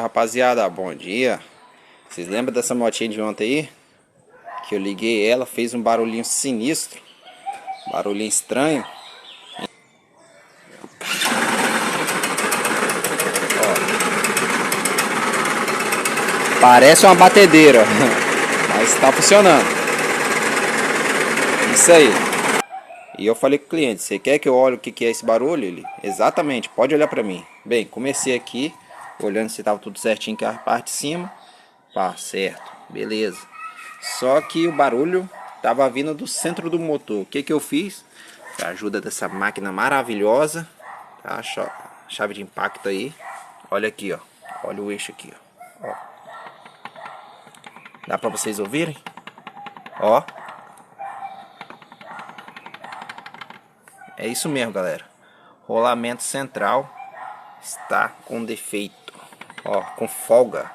Rapaziada, bom dia. Vocês lembram dessa motinha de ontem aí? Que eu liguei ela, fez um barulhinho sinistro, barulhinho estranho. Ó, parece uma batedeira, mas tá funcionando. Isso aí. E eu falei com o cliente: você quer que eu olhe o que é esse barulho? Ele: exatamente, pode olhar pra mim. Bem, comecei aqui olhando se tava tudo certinho com a parte de cima. Pá, certo, beleza. Só que o barulho tava vindo do centro do motor. O que que eu fiz? Com a ajuda dessa máquina maravilhosa, tá? Chave de impacto aí. Olha aqui, ó. Olha o eixo aqui, ó. Dá pra vocês ouvirem? Ó. É isso mesmo, galera. Rolamento central está com defeito. Ó, com folga.